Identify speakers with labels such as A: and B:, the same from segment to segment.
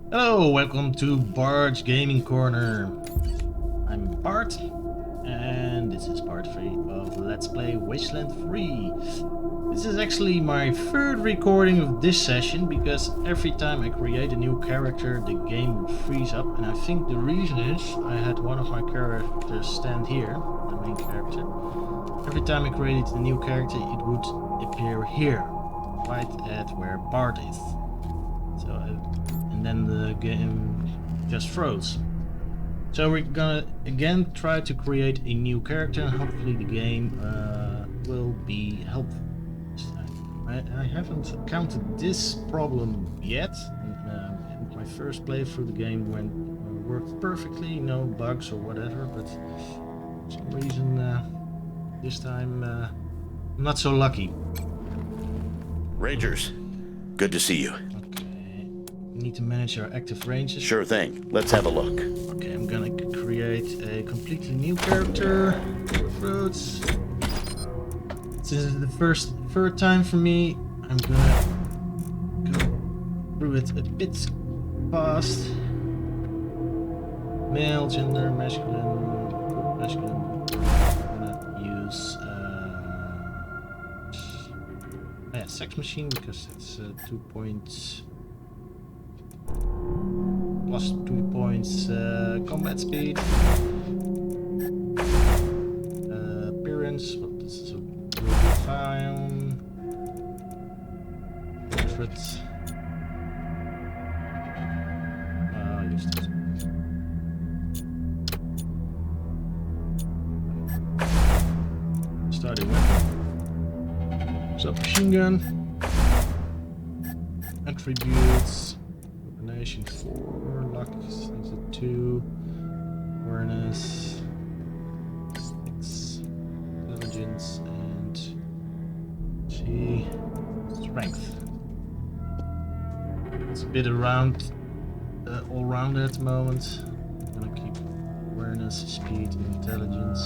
A: Hello, welcome to Bart's Gaming Corner. I'm Bart, and this is part 3 of Let's Play Wasteland 3. This is actually my third recording of this session, because every time I create a new character, the game would freeze up, and I think the reason is I had one of my characters stand here, the main character. Every time I created a new character, it would appear here, right at where Bart is. And then the game just froze. So we're gonna again try to create a new character, and hopefully the game will be helpful this time. I haven't encountered this problem yet. And my first playthrough the game worked perfectly, no bugs or whatever, but for some reason this time I'm not so lucky.
B: Rangers, good to see you.
A: Need to manage our active ranges.
B: Sure thing. Let's have a look.
A: Okay, I'm gonna create a completely new character. Fruits. This is the third time for me. I'm gonna go through it a bit fast. Male, gender, masculine, masculine. I'm gonna use sex machine, because it's 2 points. Plus 2 points combat speed. Appearance, well, this is a fine. Portrait. Use this. Starting weapon. Submachine gun. Attributes. 4, luck, 2, awareness, 6, intelligence, and G, strength. It's a bit around, all round at the moment. I'm gonna keep awareness, speed, and intelligence.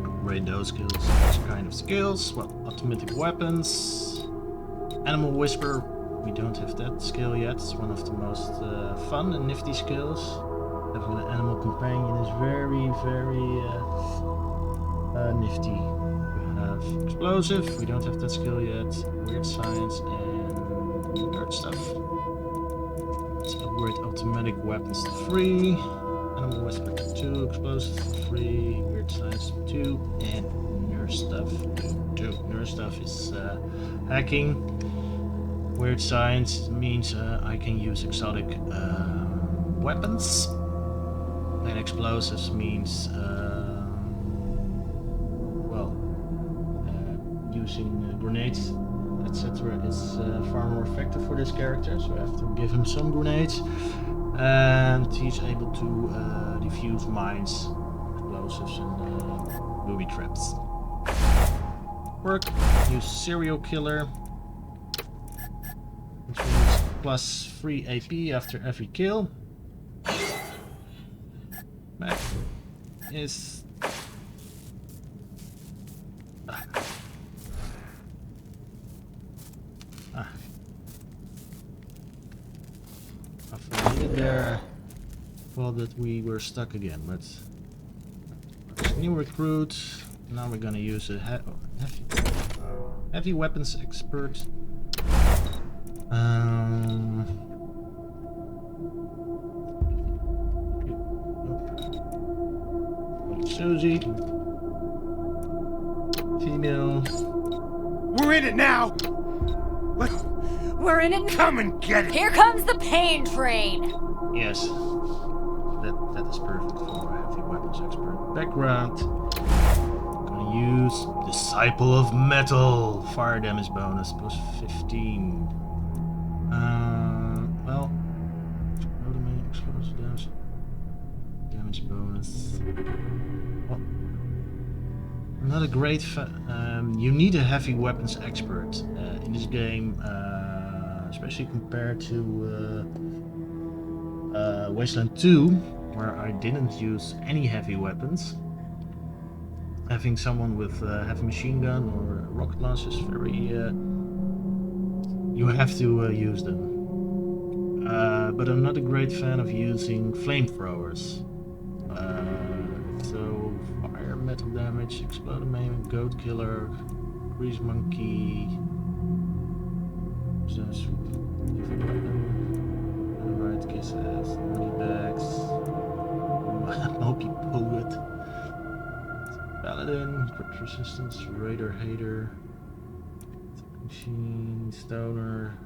A: Upgrade those skills. Which kind of skills? Well, automatic weapons. Animal Whisper, we don't have that skill yet. It's one of the most fun and nifty skills. Having an animal companion is very, very nifty. We have Explosive, we don't have that skill yet. Weird Science and Nerd Stuff. Let's upgrade automatic weapons to 3. Animal Whisper to 2, Explosive to 3, Weird Science to 2, and Nerd Stuff to 2. Nerd Stuff is hacking. Weird Science means I can use exotic weapons, and explosives means using grenades, etc. is far more effective for this character, so I have to give him some grenades, and he's able to defuse mines, explosives, and booby traps. Work, use Serial Killer. Which means plus 3 AP after every kill. Back is after there, thought that we were stuck again, but new recruit. Now we're gonna use a heavy weapons expert. Susie, female.
C: We're in it now.
D: We're in it.
C: Come and get it.
D: Here comes the pain train.
A: Yes, that is perfect for a heavy weapons expert. Background. Gonna use Disciple of Metal. Fire damage bonus plus 15. Well, explosive damage bonus. Well, not a great. You need a heavy weapons expert in this game, especially compared to Wasteland 2, where I didn't use any heavy weapons. Having someone with a heavy machine gun or rocket launcher is very You have to use them. But I'm not a great fan of using flamethrowers. So fire, metal damage, explode maim, goat killer, grease monkey, possess different weapon, right kisses, money bags, multi poet, paladin, crit resistance, raider hater, machine, stoner.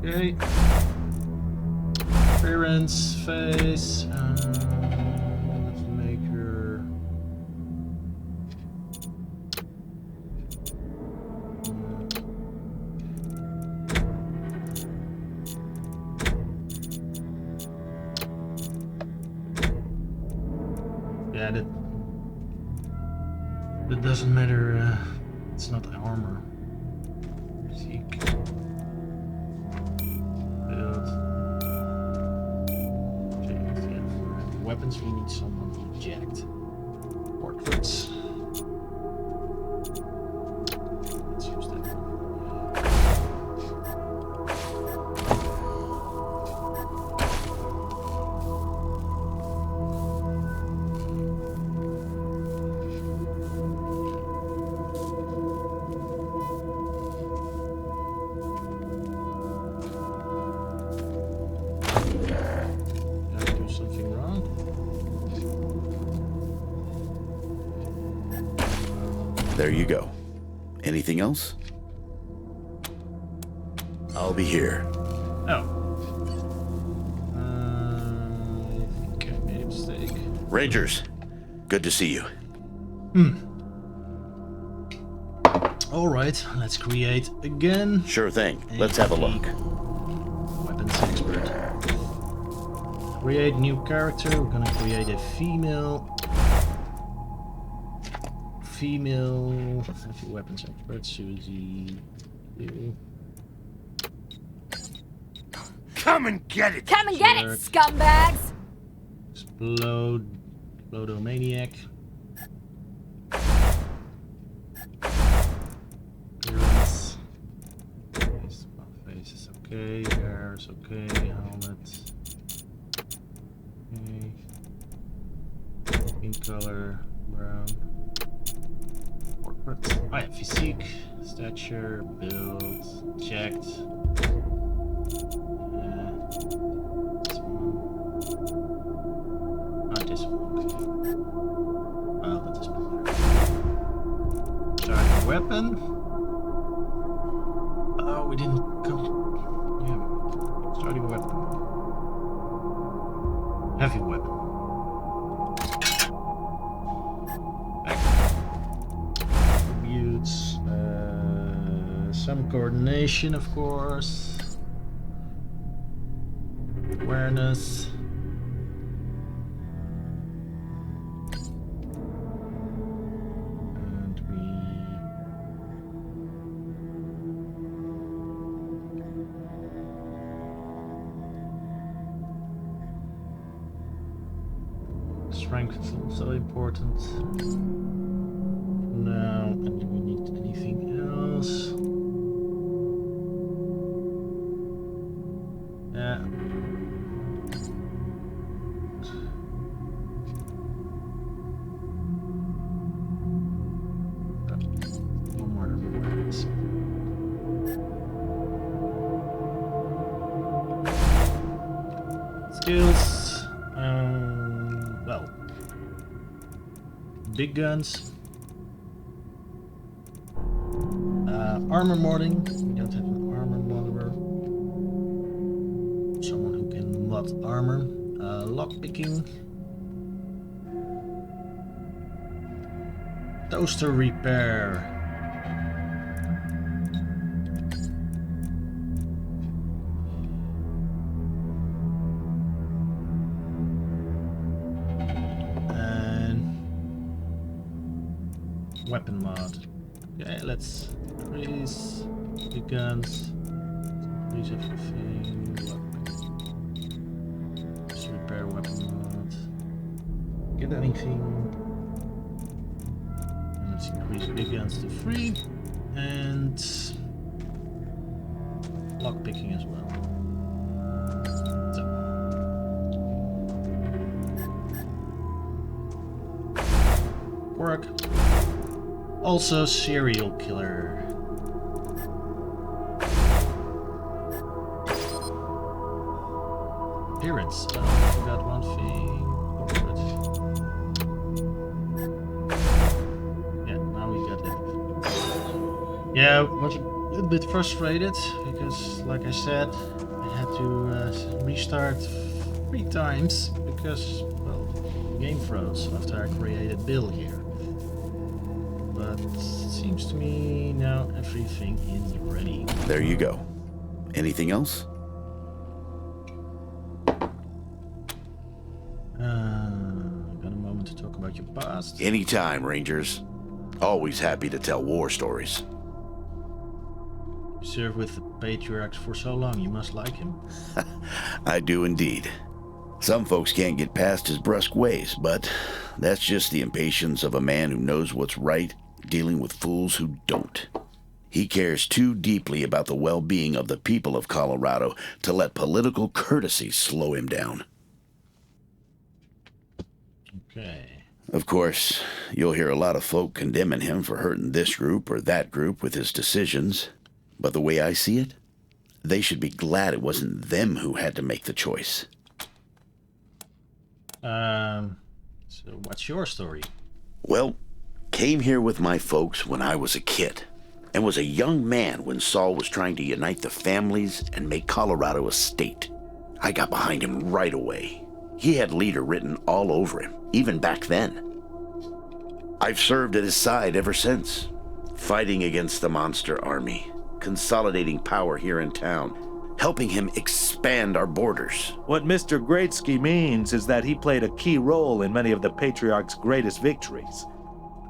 A: Okay. Appearance, face, let's make her. Yeah, that doesn't matter. It's not armor. Seek. Weapons, we need someone eject. Portraits. Let's use that one. Did I do something wrong?
B: There you go. Anything else? I'll be here.
A: Oh. I think I made a mistake.
B: Rangers, good to see you.
A: Alright, let's create again.
B: Sure thing. Let's have a look.
A: Weapons expert. Create new character. We're gonna create a female heavy weapons expert. Susie. You.
C: Come and get it!
D: Come and get it, scumbags!
A: Explodomaniac. Appearance. Face is okay. Hair is okay. Helmet. Okay. Pink color. Brown. Portrait. Oh yeah, physique. Stature. Build. Checked. This one. Oh, this one. Okay. Well, that is better. Starting weapon. Oh, we didn't come. Yeah. Starting weapon. Heavy weapon. Back. Attributes. Some coordination, of course. Awareness. And strength is also important. Now, and do we need anything else? Yeah. One more awareness. Skills. Well, big guns. Armor modding. We don't have an armor modder. Someone who can mod armor. Lock picking. Toaster repair. weapon mod. Okay, let's increase the guns. Increase everything. Let's repair weapon mod. Get anything. And let's increase big guns to 3. And lockpicking as well. So. Work. Also serial killer. Appearance. I forgot one thing. Yeah, now we got it. Yeah, I was a little bit frustrated because, like I said, I had to restart 3 times because, well, the game froze after I created Bill here. But it seems to me now everything is ready.
B: There you go. Anything else?
A: Got a moment to talk about your past.
B: Anytime, Rangers. Always happy to tell war stories.
A: You served with the Patriarchs for so long, you must like him.
B: I do indeed. Some folks can't get past his brusque ways, but that's just the impatience of a man who knows what's right, dealing with fools who don't. He cares too deeply about the well-being of the people of Colorado to let political courtesy slow him down.
A: Okay.
B: Of course, you'll hear a lot of folk condemning him for hurting this group or that group with his decisions. But the way I see it, they should be glad it wasn't them who had to make the choice.
A: So what's your story?
B: Well, came here with my folks when I was a kid, and was a young man when Saul was trying to unite the families and make Colorado a state. I got behind him right away. He had leader written all over him, even back then. I've served at his side ever since, fighting against the monster army, consolidating power here in town, helping him expand our borders.
E: What Mr. Greatski means is that he played a key role in many of the Patriarch's greatest victories,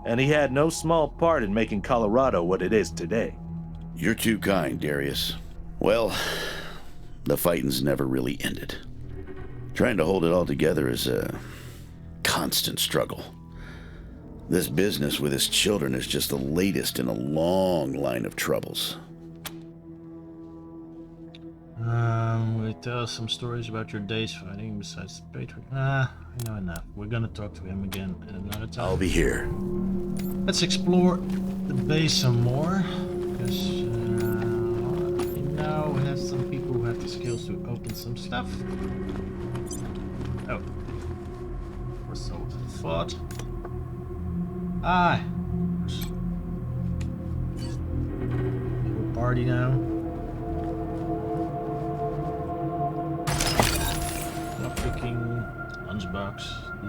E: and he had no small part in making Colorado what it is today.
B: You're too kind, Darius. Well, the fighting's never really ended. Trying to hold it all together is a constant struggle. This business with his children is just the latest in a long line of troubles.
A: We tell us some stories about your days fighting besides the Patriot. I know enough. We're gonna talk to him again at another time.
B: I'll be here.
A: Let's explore the base some more, because we now have some people who have the skills to open some stuff. Oh, or so I thought. Little party now. Lockpicking, lunchbox.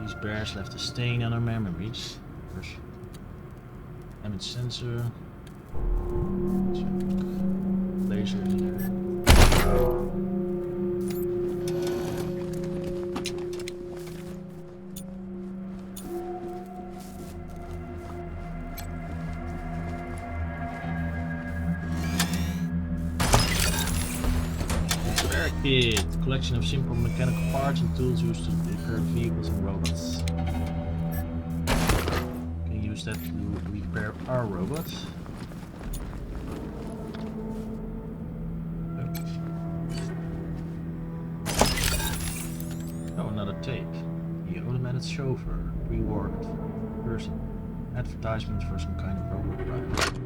A: These bears left a stain on our memories. Damage sensor. Laser here. Kit, collection of simple mechanical parts and tools used to repair vehicles and robots. Can use that to repair our robots. Oh, another tape. The automated chauffeur, reworked person. Advertisement for some kind of robot ride.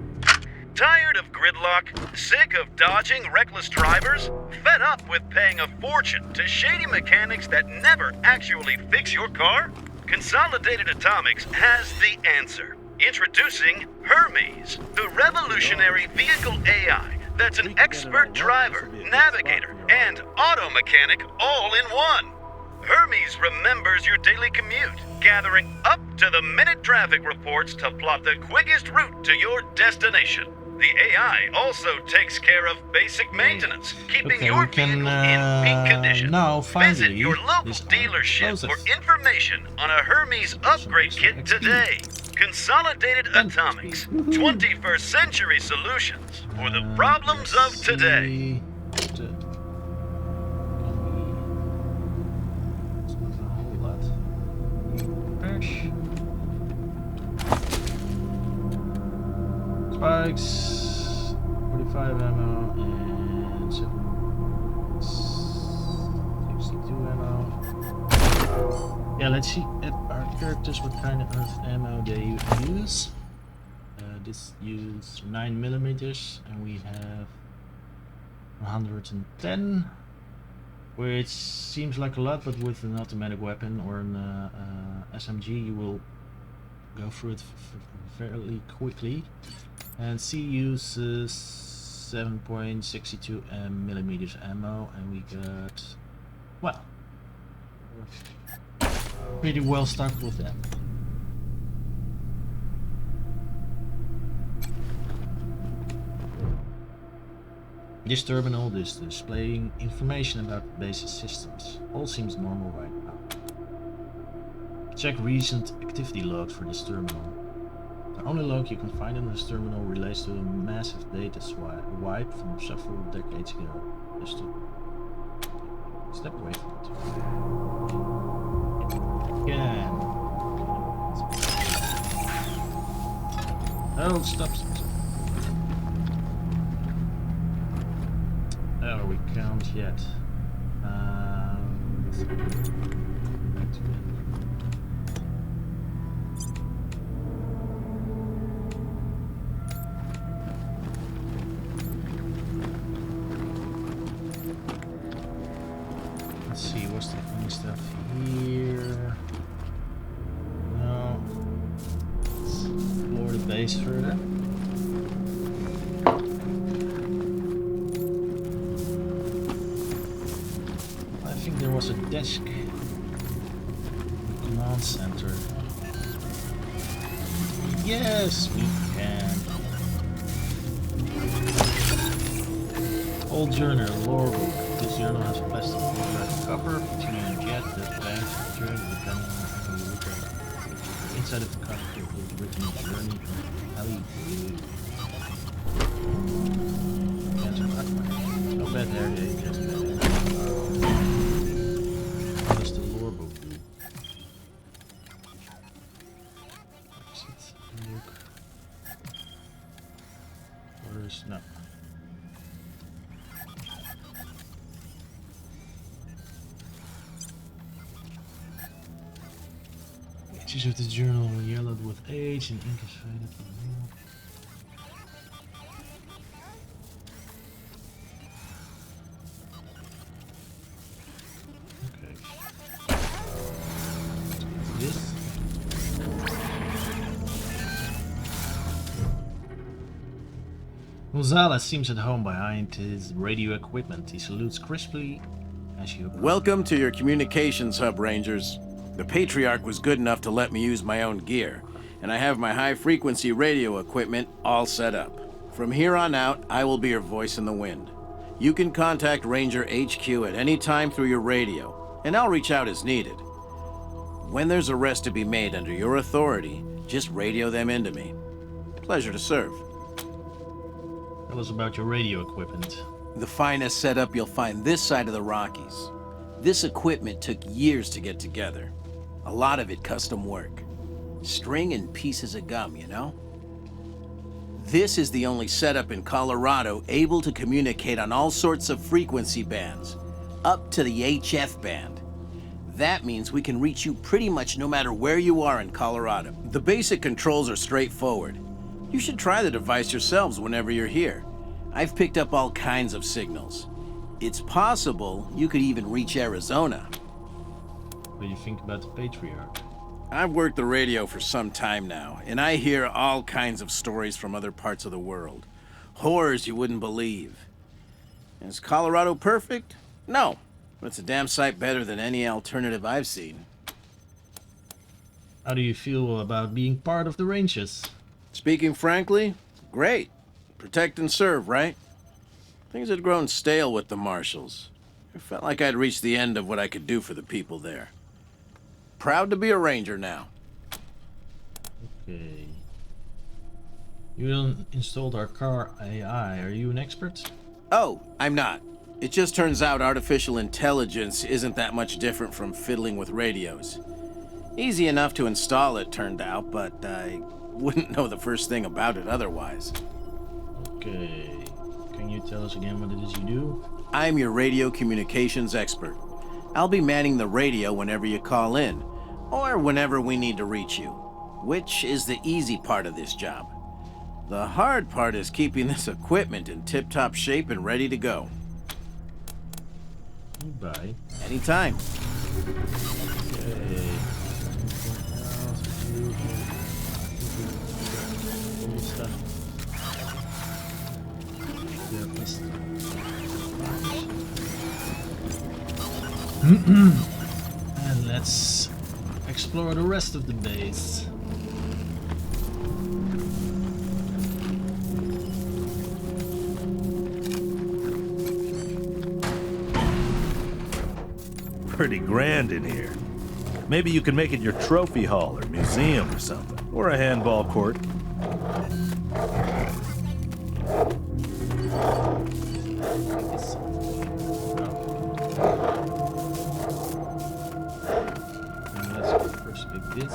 F: Tired of gridlock? Sick of dodging reckless drivers? Fed up with paying a fortune to shady mechanics that never actually fix your car? Consolidated Atomics has the answer. Introducing Hermes, the revolutionary vehicle AI that's an expert driver, navigator, and auto mechanic all in one. Hermes remembers your daily commute, gathering up-to-the-minute traffic reports to plot the quickest route to your destination. The AI also takes care of basic maintenance, keeping your vehicle in peak condition.
A: Now, finally,
F: visit your local dealership for information on a Hermes upgrade kit today. Consolidated Atomics. 21st century solutions for the problems of today.
A: It's not a whole lot. Crash. Spikes. 45 ammo and 62 ammo. Yeah, let's see at our characters what kind of ammo they use. This uses 9mm and we have 110, which seems like a lot, but with an automatic weapon or an SMG you will go through it fairly quickly. And C uses 7.62 millimeters ammo, and we got, well, pretty well stocked with them. This terminal is displaying information about basic systems. All seems normal right now. Check recent activity logs for this terminal. The only log you can find in this terminal relates to a massive data wipe from several decades ago. Just to step away from it. Again. Oh, stop. Oh, we can't yet. Let's see, what's the funny stuff here? No. Let's explore the base further. There was a desk in the command center. Yes, we can. Old journal, lore book. This journal has plastic cover featuring a jet that bangs during the depending on how you look at it. Inside of the cover is written journey from Alley Blue. No bad there, they just no. Pages of the journal were yellowed with age and ink is faded. Okay. This. Gonzalez seems at home behind his radio equipment. He salutes crisply as you approach.
G: Welcome to your communications hub, Rangers. The Patriarch was good enough to let me use my own gear, and I have my high-frequency radio equipment all set up. From here on out, I will be your voice in the wind. You can contact Ranger HQ at any time through your radio, and I'll reach out as needed. When there's arrests to be made under your authority, just radio them into me. Pleasure to serve.
A: Tell us about your radio equipment.
G: The finest setup you'll find this side of the Rockies. This equipment took years to get together. A lot of it custom work. String and pieces of gum, you know? This is the only setup in Colorado able to communicate on all sorts of frequency bands, up to the HF band. That means we can reach you pretty much no matter where you are in Colorado. The basic controls are straightforward. You should try the device yourselves whenever you're here. I've picked up all kinds of signals. It's possible you could even reach Arizona.
A: What do you think about the Patriarch?
G: I've worked the radio for some time now, and I hear all kinds of stories from other parts of the world. Horrors you wouldn't believe. Is Colorado perfect? No, but it's a damn sight better than any alternative I've seen.
A: How do you feel about being part of the Rangers?
G: Speaking frankly, great. Protect and serve, right? Things had grown stale with the Marshals. I felt like I'd reached the end of what I could do for the people there. Proud to be a Ranger now.
A: Okay. You installed our car AI. Are you an expert?
G: Oh, I'm not. It just turns out artificial intelligence isn't that much different from fiddling with radios. Easy enough to install, it turned out, but I wouldn't know the first thing about it otherwise.
A: Okay. Can you tell us again what it is you do?
G: I'm your radio communications expert. I'll be manning the radio whenever you call in, or whenever we need to reach you, which is the easy part of this job. The hard part is keeping this equipment in tip-top shape and ready to go.
A: Goodbye.
G: Anytime.
A: Okay. Cool stuff. And let's explore the rest of the base.
E: Pretty grand in here. Maybe you can make it your trophy hall or museum or something. Or a handball court.
A: Let's first pick this.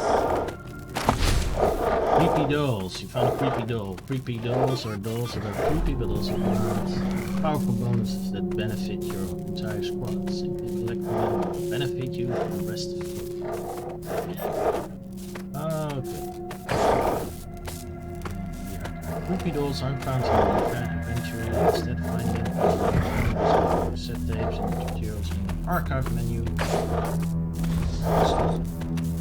A: Creepy dolls. You found a creepy doll. Creepy dolls are dolls that are creepy but also not. Powerful bonuses that benefit your entire squad. Simply collect them will benefit you and the rest of the group. Okay. Yeah. Creepy dolls aren't found in the inventory. Instead, find them in set tapes and materials in the archive menu.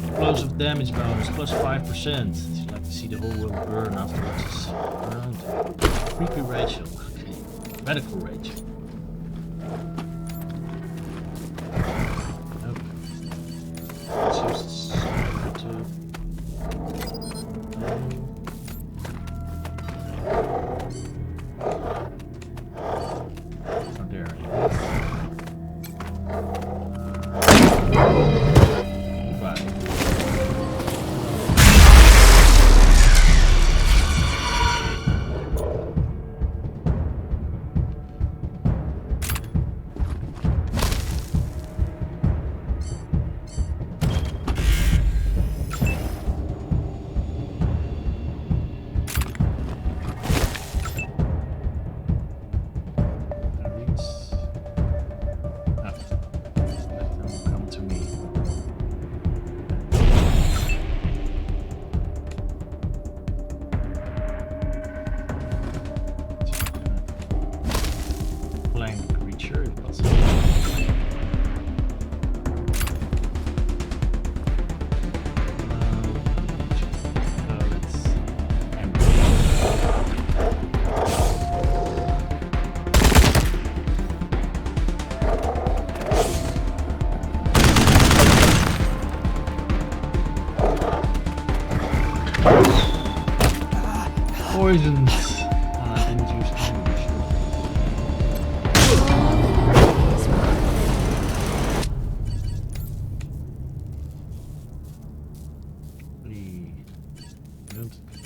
A: Explosive damage bonus plus 5%. If you'd like to see the whole world burn afterwards, it's around. Creepy Rachel. Okay. Radical Rachel. Okay. Let's use this to. Oh, there it is. Goodbye. Poisons. I didn't use ammunition.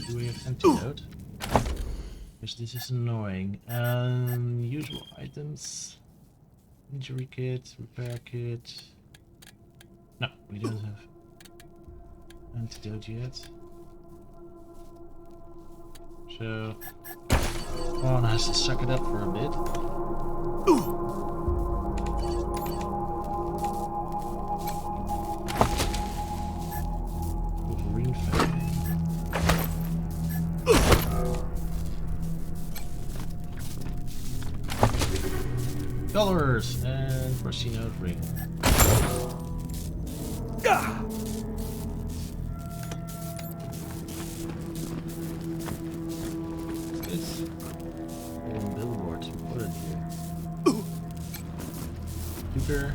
A: Do we have antidote? Because this is annoying. Usual items. Injury kit, repair kit. No, we don't have antidote yet. So, one has to suck it up for a bit. Wolverine fan. Colors and Brasino ring. Billboards, put it here. Super.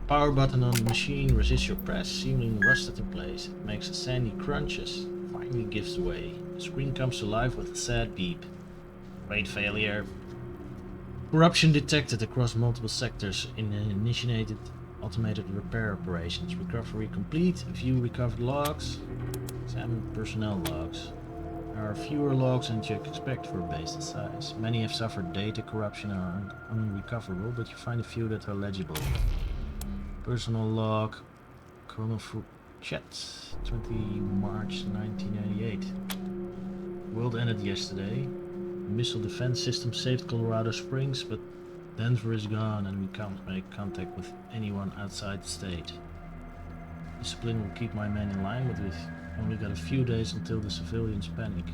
A: Power button on the machine resists your press, seemingly rusted in place. It makes a sandy crunches, finally gives way. The screen comes to life with a sad beep. Great failure. Corruption detected across multiple sectors. Automated repair operations. Recovery complete. View recovered logs. Examine personnel logs. There are fewer logs than you expect for a base this size. Many have suffered data corruption and are unrecoverable, but you find a few that are legible. Personal log. Colonel Chet, 20 March 1988. World ended yesterday. The missile defense system saved Colorado Springs, but Denver is gone and we can't make contact with anyone outside the state. Discipline will keep my men in line, but we've only got a few days until the civilians panic.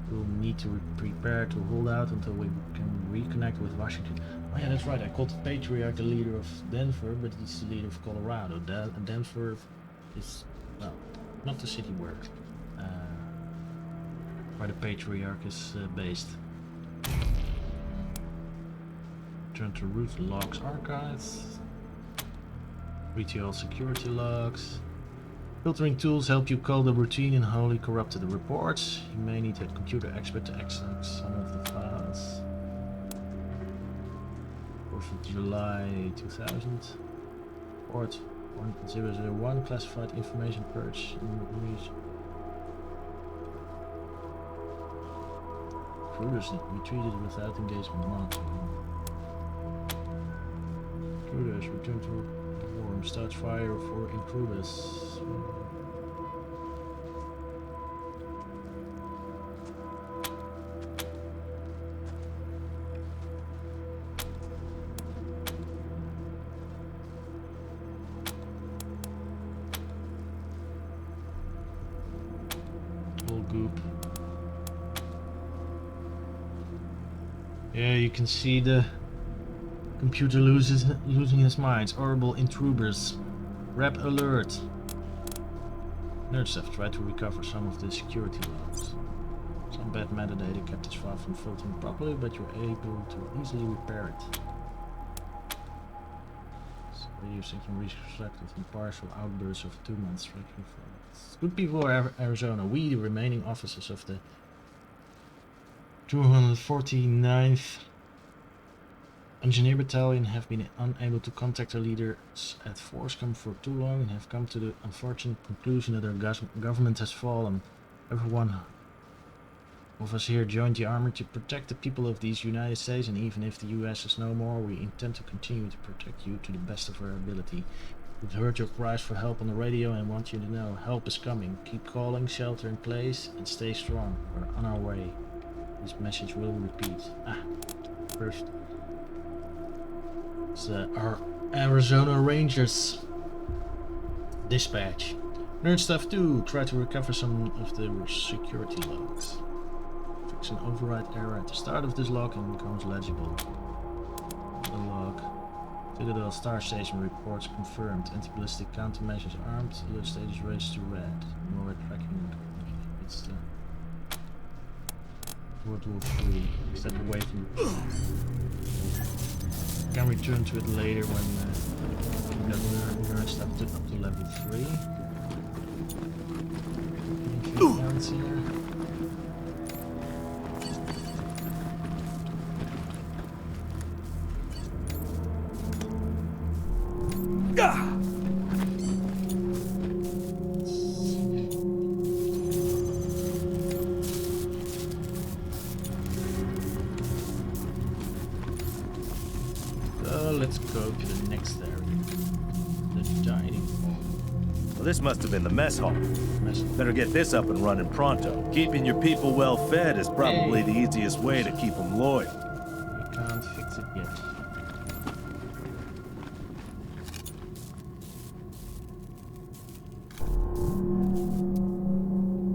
A: We'll need to prepare to hold out until we can reconnect with Washington. Oh yeah, that's right, I called the Patriarch the leader of Denver, but he's the leader of Colorado. Denver is, well, not the city where the Patriarch is based. Turn to root logs archives. Retail security logs. Filtering tools help you call the routine in wholly corrupted reports. You may need a computer expert to access some of the files. 4th of July 2000. Port 1001 classified information purge in region. Intruders retreated without engagement monitoring. Intruders return to form. Start fire for intruders. All goop. Yeah, you can see the computer losing his mind. Horrible intruders. Rep alert. Nerds have tried to recover some of the security logs. Some bad metadata kept us far from filtering properly, but you're able to easily repair it. So you're some reconstructed and partial outbursts of 2 months. Good people of Arizona, we, the remaining officers of the 249th Engineer Battalion, have been unable to contact our leaders at Forscom for too long and have come to the unfortunate conclusion that our government has fallen. Everyone of us here joined the army to protect the people of these United States, and even if the US is no more, we intend to continue to protect you to the best of our ability. We've heard your cries for help on the radio and want you to know help is coming. Keep calling, shelter in place, and stay strong. We're on our way. This message will repeat. First. It's our Arizona Rangers dispatch. Nerd stuff 2. Try to recover some of the security logs. Fix an override error at the start of this log and it becomes legible. The log. Citadel Star Station reports confirmed. Anti-ballistic countermeasures armed. Alert status raised to red. More tracking. It's the World War 3. Step away from. Can return to it later when we got nerd stuff up to level 3. Anything else here? Let's go to the next area. The dining hall.
E: Well, this must have been the mess hall. Better get this up and running pronto. Keeping your people well fed is probably the easiest way to keep them loyal.
A: We can't fix it yet.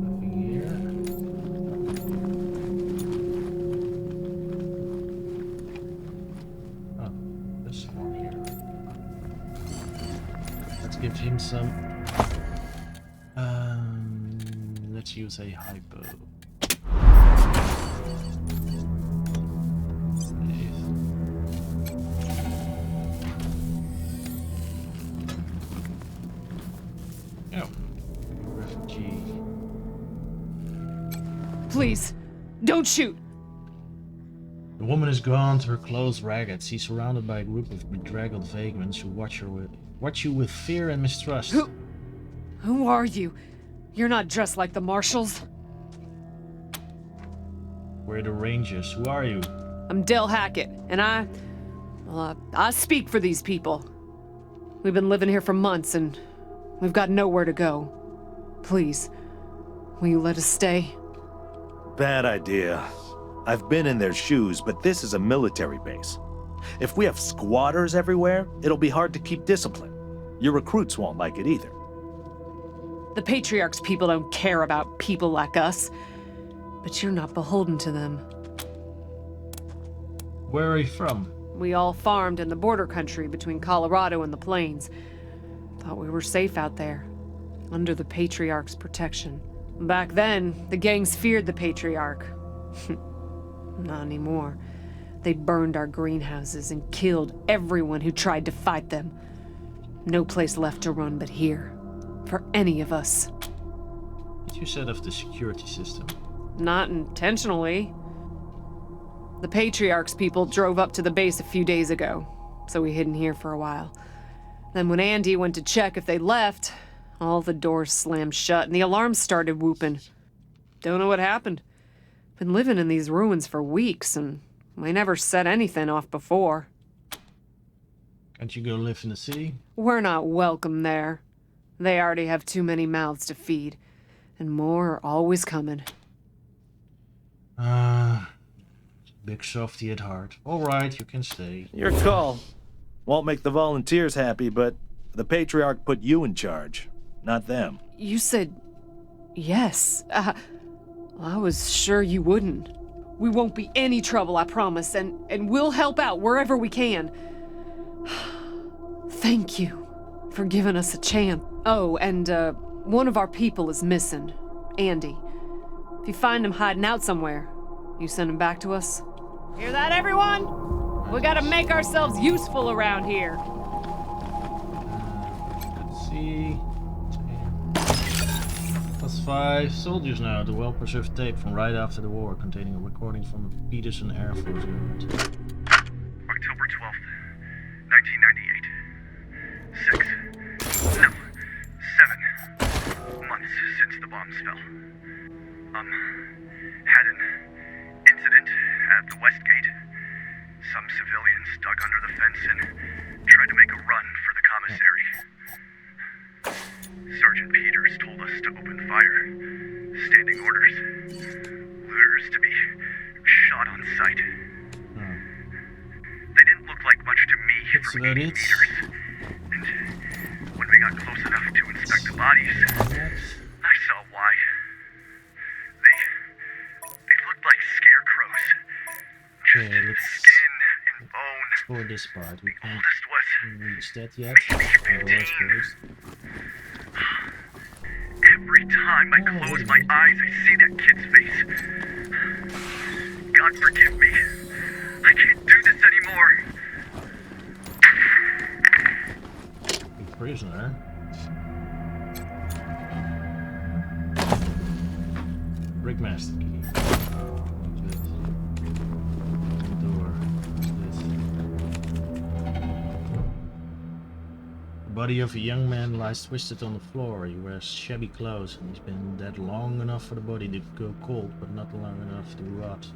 A: Nothing here. Oh, there's one here. Let's give him some. Let's use a hypo. Oh, refugee.
D: Please, don't shoot.
A: The woman is gaunt, her clothes ragged. She's surrounded by a group of bedraggled vagrants who watch you with fear and mistrust.
D: Who are you? You're not dressed like the marshals.
A: We're the Rangers. Who are you?
D: I'm Del Hackett, and I speak for these people. We've been living here for months, and we've got nowhere to go. Please, will you let us stay?
E: Bad idea. I've been in their shoes, but this is a military base. If we have squatters everywhere, it'll be hard to keep discipline. Your recruits won't like it either.
D: The Patriarch's people don't care about people like us, but you're not beholden to them.
A: Where are you from?
D: We all farmed in the border country between Colorado and the plains. Thought we were safe out there, under the Patriarch's protection. Back then, the gangs feared the Patriarch. Not anymore. They burned our greenhouses and killed everyone who tried to fight them. No place left to run but here, for any of us.
A: Did you set off the security system?
D: Not intentionally. The Patriarch's people drove up to the base a few days ago, so we hid in here for a while. Then when Andy went to check if they left, all the doors slammed shut and the alarms started whooping. Don't know what happened. Been living in these ruins for weeks, and we never set anything off before.
A: Can't you go live in the city?
D: We're not welcome there. They already have too many mouths to feed, and more are always coming.
A: Big softy at heart. Alright, you can stay.
E: Your call. Won't make the volunteers happy, but the Patriarch put you in charge, not them.
D: You said yes. I was sure you wouldn't. We won't be any trouble, I promise, and we'll help out wherever we can. Thank you for giving us a chance. Oh, and one of our people is missing, Andy. If you find him hiding out somewhere, you send him back to us. Hear that, everyone? We gotta make ourselves useful around here.
A: Let's see. +5 soldiers now. The well-preserved tape from right after the war, containing a recording from a Peterson Air Force unit.
F: October 12th, 1998. 7 months since the bombs fell. Had an incident at the West Gate. Some civilians dug under the fence and tried to make a run for the commissary. Sergeant Peters told us to open fire. Standing orders. Looters to be shot on sight. They didn't look like much to me from 80 meters. And when we got close enough to inspect the bodies, I saw why. They looked like scarecrows.
A: Okay, let's
F: Skin and bone.
A: explore this part. We can't
F: Oldest was
A: reach that yet.
F: maybe
A: Otherwise
F: 15.
A: closed.
F: Every time I close my eyes, I see that kid's face. God forgive me. I can't do this anymore.
A: Big prisoner. Brickmaster key. Door. What's this? The body of a young man lies twisted on the floor. He wears shabby clothes and he's been dead long enough for the body to go cold, but not long enough to rot.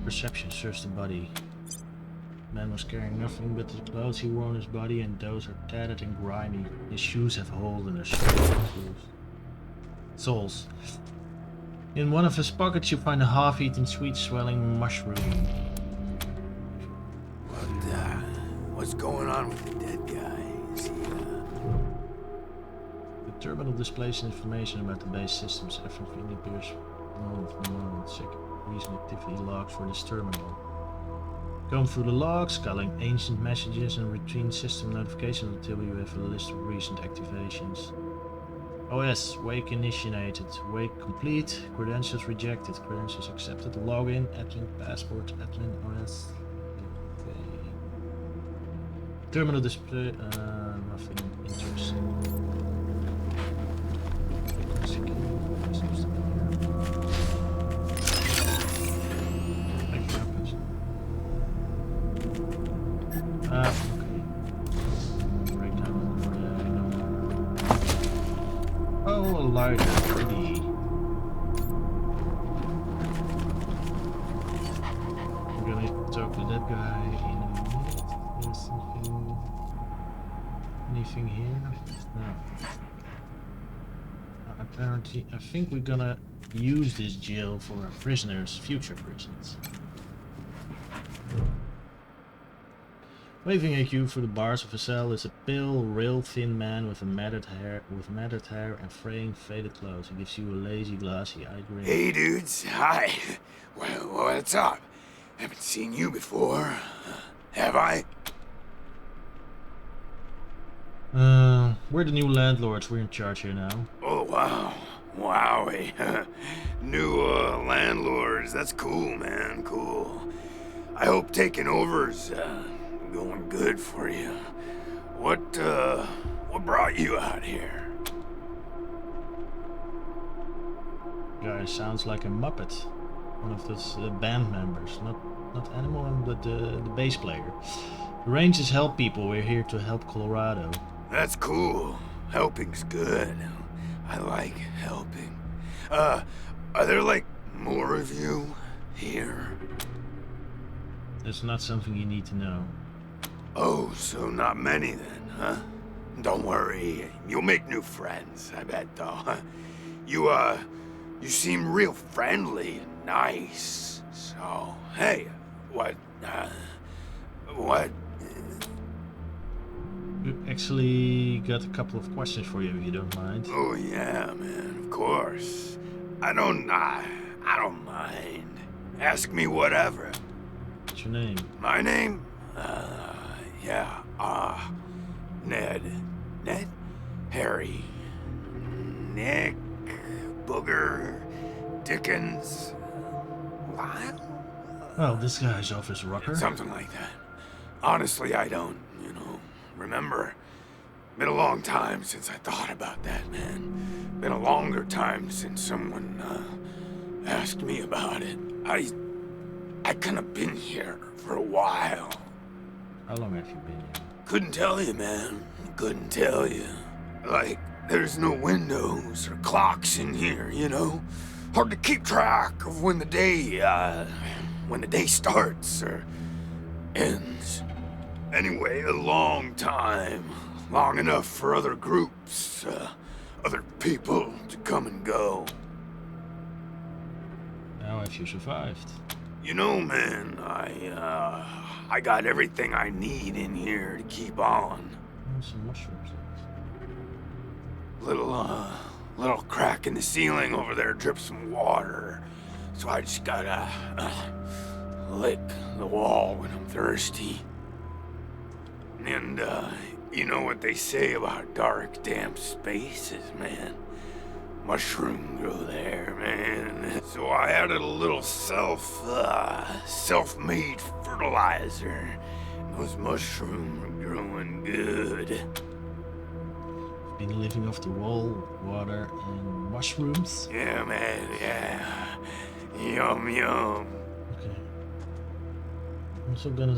A: Perception searched the body. The man was carrying nothing but the clothes he wore on his body, and those are tattered and grimy. His shoes have holes in their soles. In one of his pockets you find a half-eaten sweet swelling mushroom.
C: What's going on with the dead guy? Is he,
A: The terminal displays information about the base systems. Everything appears normal for the moment. Check recent activity logs for this terminal. Comb through the logs, calling ancient messages and routine system notifications until you have a list of recent activations. OS, wake initiated, wake complete, credentials rejected, credentials accepted, login, admin, passport, admin, OS. Okay. Terminal display, nothing interesting. Oh, a lighter, pretty. I'm gonna talk to that guy in a minute. There's something... Anything here? No. Apparently, I think we're gonna use this jail for our prisoners, future prisons. Waving at you through the bars of a cell is a pale, rail-thin man with matted hair and fraying, faded clothes. He gives you a lazy, glassy-eyed grin.
C: Hey, dudes. Hi. Well, what's up? Haven't seen you before. Have I?
A: We're the new landlords. We're in charge here now.
C: Oh, wow. Wowie. New, landlords. That's cool, man. Cool. I hope taking over's, going good for you. What brought you out here?
A: Guy sounds like a Muppet. One of those band members. Not Animal, but the bass player. The Rangers help people. We're here to help Colorado.
C: That's cool. Helping's good. I like helping. Are there, like, more of you here?
A: That's not something you need to know.
C: Oh, so not many then, huh? Don't worry. You'll make new friends, I bet, though. You seem real friendly and nice. So, hey, what?
A: We actually got a couple of questions for you, if you don't mind.
C: Oh, yeah, man, of course. I don't mind. Ask me whatever.
A: What's your name?
C: My name? Ned. Ned? Harry. Nick. Booger. Dickens. Lyle?
A: Well, this guy's off his rocker.
C: Something like that. Honestly, I don't, remember. Been a long time since I thought about that, man. Been a longer time since someone, asked me about it. I kinda been here for a while.
A: How long have you been here?
C: Couldn't tell you, man. Couldn't tell you. Like, there's no windows or clocks in here, Hard to keep track of when the day starts or ends. Anyway, a long time. Long enough for other groups, other people to come and go.
A: How have you survived?
C: Man, I got everything I need in here to keep on.
A: Oh, some mushrooms.
C: Little crack in the ceiling over there drips some water. So I just gotta, lick the wall when I'm thirsty. And, you know what they say about dark, damp spaces, man. Mushroom grow there, man. So I added a little self-made fertilizer. Those mushrooms are growing good.
A: Been living off the wall, water and mushrooms.
C: Yeah, man, yeah. Yum, yum.
A: Okay. I'm also gonna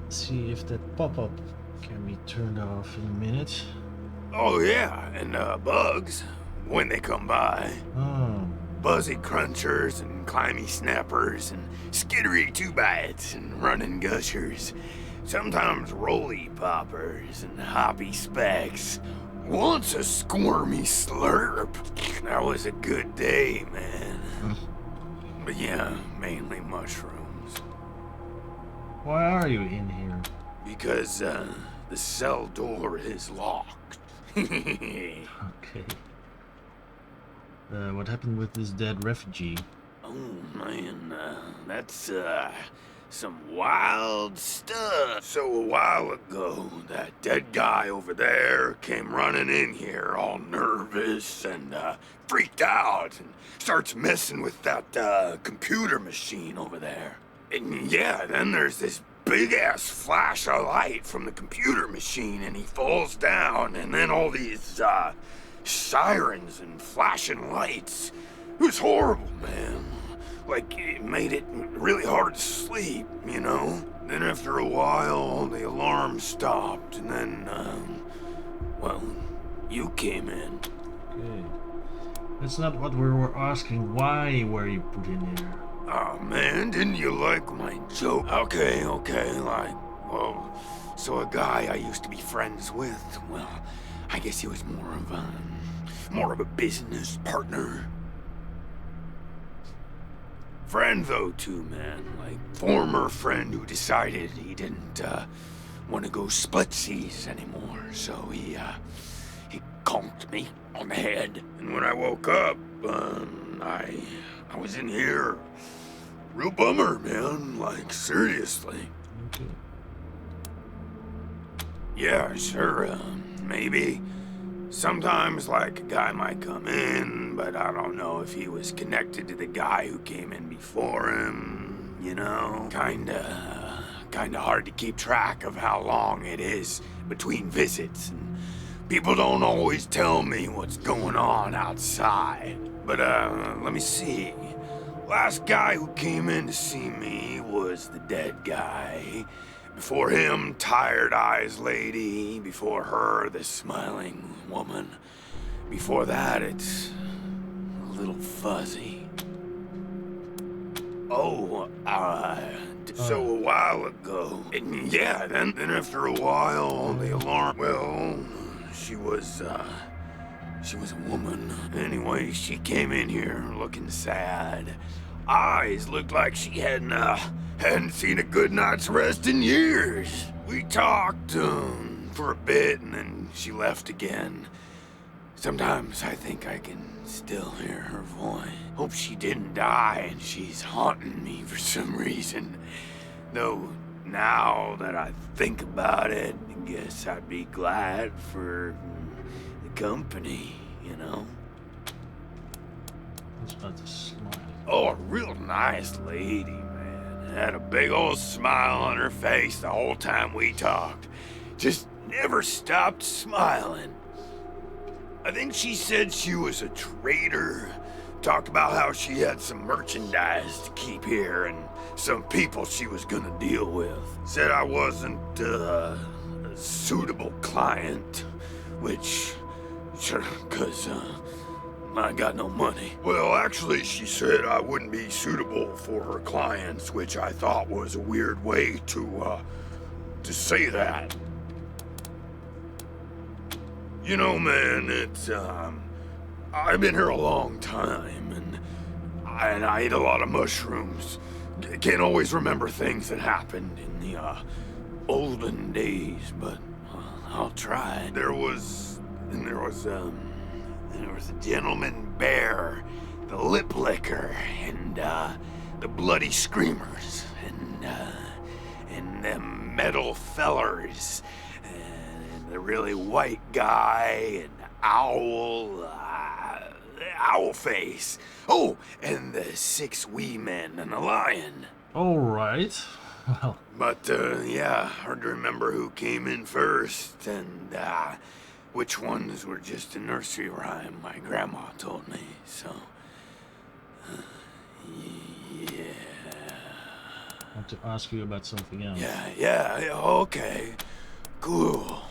A: see if that pop-up can be turned off in a minute.
C: Oh, yeah, and, bugs, when they come by.
A: Oh.
C: Buzzy crunchers and climby snappers and skittery two-bites and running gushers. Sometimes roly poppers and hoppy specks. Once a squirmy slurp. That was a good day, man. But yeah, mainly mushrooms.
A: Why are you in here?
C: Because, the cell door is locked.
A: Okay. What happened with this dead refugee?
C: Oh, man, that's, some wild stuff. So a while ago, that dead guy over there came running in here all nervous and, freaked out and starts messing with that, computer machine over there. And yeah, then there's this big-ass flash of light from the computer machine and he falls down and then all these, sirens and flashing lights. It was horrible, man. Like, it made it really hard to sleep, Then after a while, the alarm stopped, and then, well, you came in.
A: Okay. That's not what we were asking. Why were you put in here?
C: Oh man, didn't you like my joke? Okay, well, so a guy I used to be friends with, well, I guess he was more of a business partner. Friend though too, man, like former friend who decided he didn't, want to go splitsies anymore, so he conked me on the head. And when I woke up, I was in here. Real bummer, man. Like, seriously.
A: Okay.
C: Yeah, sure, maybe. Sometimes, like, a guy might come in, but I don't know if he was connected to the guy who came in before him, you know? Kinda hard to keep track of how long it is between visits, and people don't always tell me what's going on outside. But, let me see. Last guy who came in to see me was the dead guy. Before him, Tired Eyes Lady. Before her, the Smiling Woman. Before that, it's a little fuzzy. Oh, so a while ago. And yeah, then after a while, the alarm, well, she was a woman. Anyway, she came in here looking sad. Eyes looked like she hadn't seen a good night's rest in years. We talked for a bit, and then she left again. Sometimes I think I can still hear her voice. Hope she didn't die and she's haunting me for some reason. Though now that I think about it, I guess I'd be glad for the company, you know?
A: I was about to smile.
C: Oh, a real nice lady, man. Had a big old smile on her face the whole time we talked. Just never stopped smiling. I think she said she was a trader. Talked about how she had some merchandise to keep here and some people she was gonna deal with. Said I wasn't a suitable client, which, sure, 'cause I got no money. Well, actually, she said I wouldn't be suitable for her clients, which I thought was a weird way to say that. You know, man, it's, I've been here a long time, and I eat a lot of mushrooms. Can't always remember things that happened in the, olden days, but I'll try. There was a gentleman bear, the lip licker, and, the bloody screamers, and them metal fellers, and the really white guy, and owl face. Oh, and the 6 wee men and a lion.
A: Alright. Well,
C: But, yeah, hard to remember who came in first, and, which ones were just a nursery rhyme my grandma told me, so... yeah...
A: I want to ask you about something else.
C: Yeah, okay. Cool.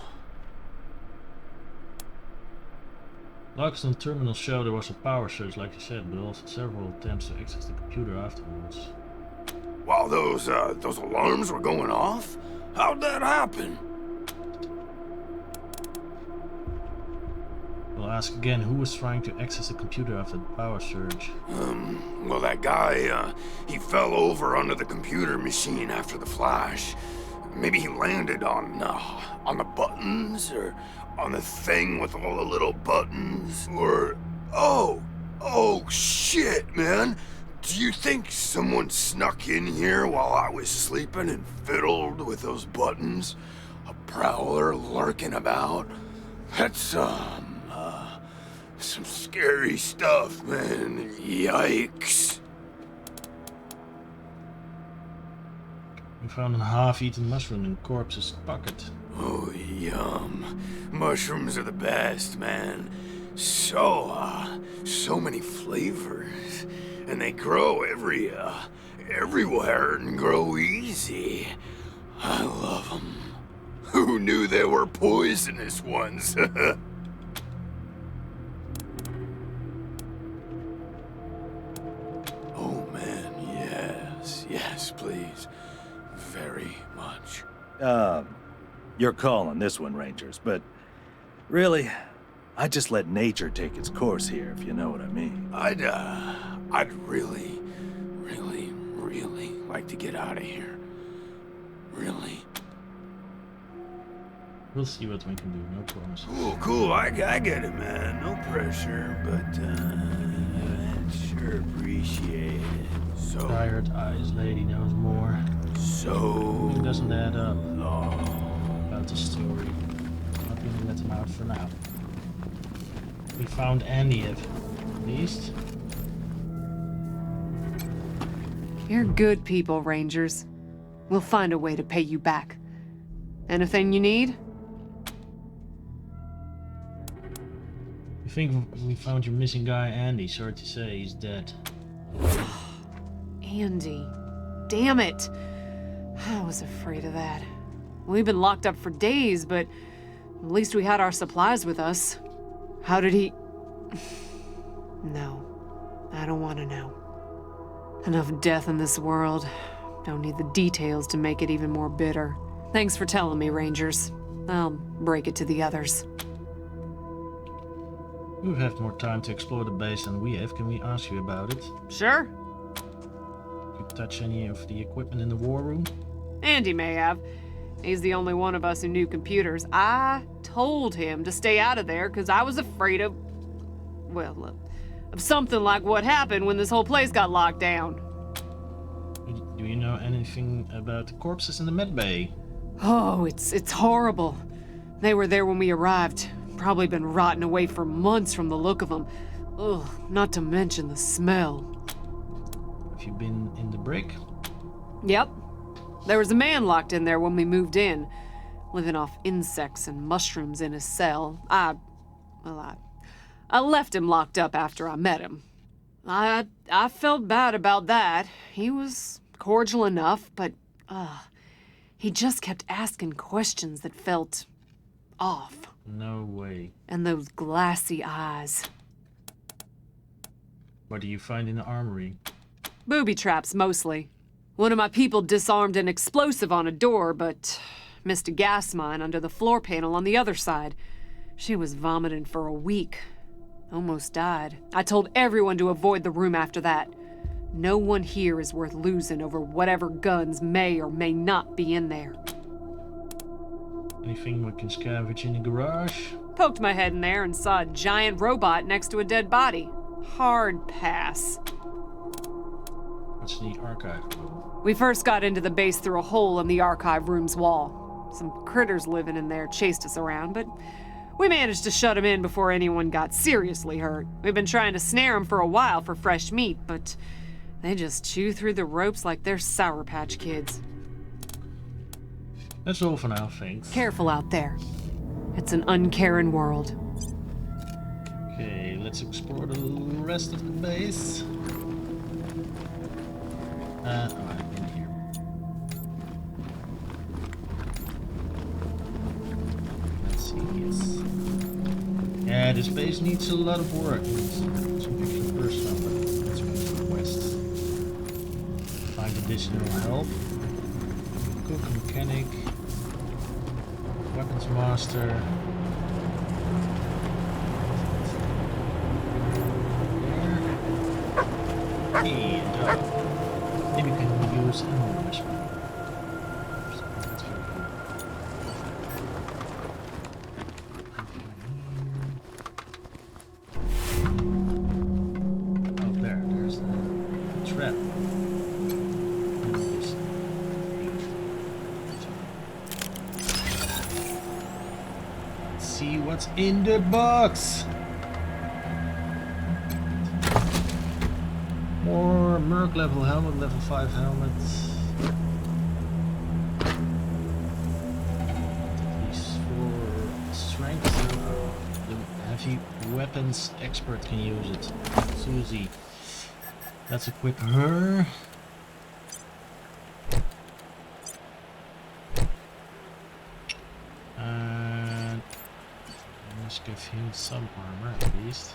A: Logs on terminal show there was a power surge, like you said, but also several attempts to access the computer afterwards.
C: While those alarms were going off? How'd that happen?
A: We'll ask again, who was trying to access the computer after the power surge?
C: Well, that guy, he fell over onto the computer machine after the flash. Maybe he landed on the buttons, or on the thing with all the little buttons, or... Oh, shit, man! Do you think someone snuck in here while I was sleeping and fiddled with those buttons? A prowler lurking about? That's, some scary stuff, man. Yikes.
A: We found a half-eaten mushroom in Corpse's pocket.
C: Oh, yum. Mushrooms are the best, man. So many flavors. And they grow everywhere and grow easy. I love them. Who knew there were poisonous ones? Yes, please. Very much.
E: Your call on this one, Rangers, but really, I just let nature take its course here, if you know what I mean.
C: I'd really like to get out of here. Really.
A: We'll see what we can do, no promises.
C: Cool, I get it, man. No pressure, but, I'd sure appreciate it. So
A: Tired eyes lady knows more. It doesn't add up about the story. I'm not gonna let him out for now. We found Andy at least.
D: You're good people, Rangers. We'll find a way to pay you back. Anything you need?
A: We think we found your missing guy, Andy. Sorry to say, he's dead.
D: Andy. Damn it. I was afraid of that. We've been locked up for days, but at least we had our supplies with us. How did he... No. I don't want to know. Enough death in this world. Don't need the details to make it even more bitter. Thanks for telling me, Rangers. I'll break it to the others.
A: You've had more time to explore the base than we have. Can we ask you about it?
D: Sure.
A: Could you touch any of the equipment in the war room?
D: Andy may have. He's the only one of us who knew computers. I told him to stay out of there because I was afraid of... well, of something like what happened when this whole place got locked down.
A: Do you know anything about the corpses in the med bay?
D: Oh, it's horrible. They were there when we arrived. Probably been rotting away for months from the look of them. Ugh, not to mention the smell.
A: Have you been in the brig?
D: Yep. There was a man locked in there when we moved in, living off insects and mushrooms in his cell. I left him locked up after I met him. I felt bad about that. He was cordial enough, but he just kept asking questions that felt off.
A: No way.
D: And those glassy eyes.
A: What do you find in the armory?
D: Booby traps, mostly. One of my people disarmed an explosive on a door, but missed a gas mine under the floor panel on the other side. She was vomiting for a week. Almost died. I told everyone to avoid the room after that. No one here is worth losing over whatever guns may or may not be in there.
A: Anything we can scavenge in the garage?
D: Poked my head in there and saw a giant robot next to a dead body. Hard pass.
A: What's in the archive room?
D: We first got into the base through a hole in the archive room's wall. Some critters living in there chased us around, but we managed to shut them in before anyone got seriously hurt. We've been trying to snare them for a while for fresh meat, but they just chew through the ropes like they're Sour Patch Kids.
A: That's all for now, thanks.
D: Careful out there. It's an uncaring world.
A: Okay, let's explore the rest of the base. I'm in here. Let's see, yes. Yeah, this base needs a lot of work. Needs some extra personnel, but let's make a request. Find additional help. Cook, mechanic, weapons master. And maybe we can use ammo as well. That's very cool. Oh, there's the trap. Let's see what's in the box. More Merc level helmet, level 5 helmet. These for strength. The heavy weapons expert can use it. Susie. Let's equip her. And let's give him some armor at least.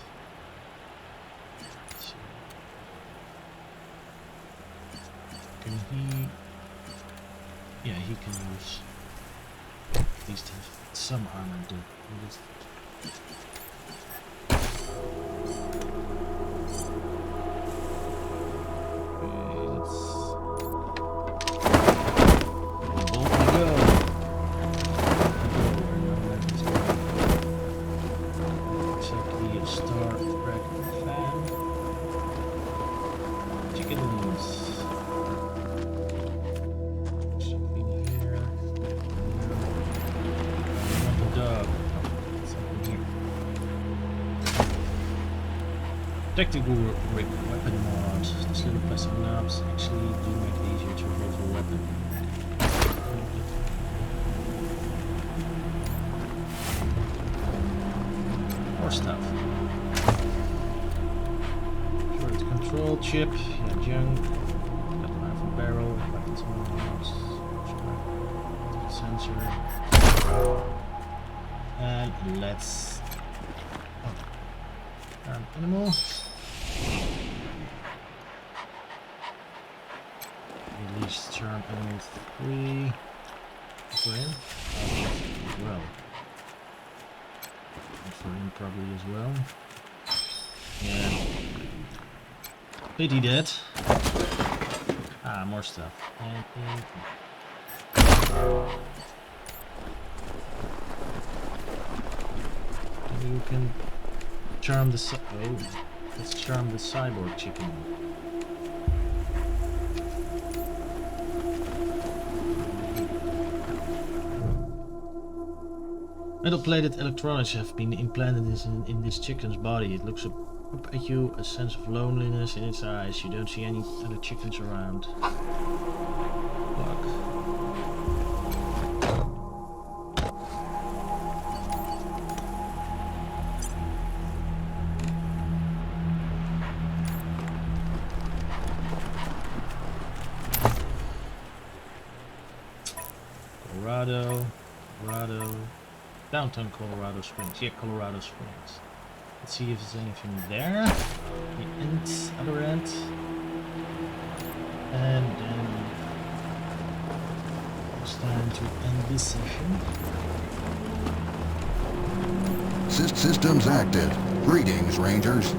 A: Can he... Yeah, he can use... At least have some armor to do this. Tactical weapon mods. These little plastic knobs actually do make it easier to hold a weapon. More stuff. Short control chip, yeah, junk, got an rifle barrel, weapons mods, sensor, and let's animal. Release charm animal 3. For him? As well. And for him probably as well. Yeah. Pity that. Ah, more stuff. Maybe we can charm the let's charm the cyborg chicken. Metal-plated electronics have been implanted in this chicken's body. It looks up at you, a sense of loneliness in its eyes. You don't see any other chickens around. Fuck. Colorado, downtown Colorado Springs. Yeah, Colorado Springs. Let's see if there's anything there. The other end. And then it's time to end this session.
H: Systems active. Greetings, Rangers.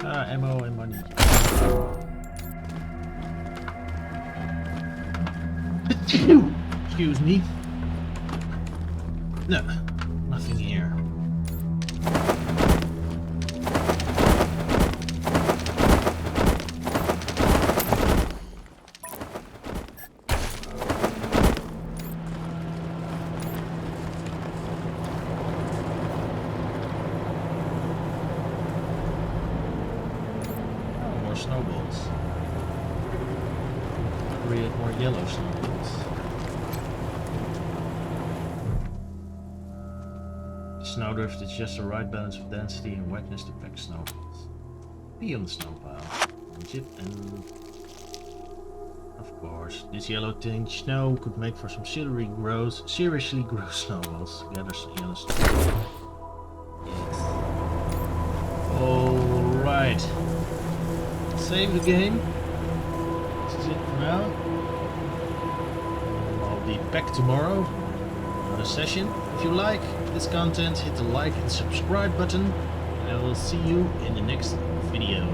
A: Ammo and money. Excuse me. No, nothing here. Snowballs. Create more yellow snowballs. The snowdrift is just the right balance of density and wetness to pack snowballs. Be on the snow pile. Punch it and... Of course, this yellow tinged snow could make for some seriously gross snowballs. Gather some yellow snow. Yes. Alright. Save the game. This is it for now. I'll be back tomorrow. Another session. If you like this content, hit the like and subscribe button. And I will see you in the next video.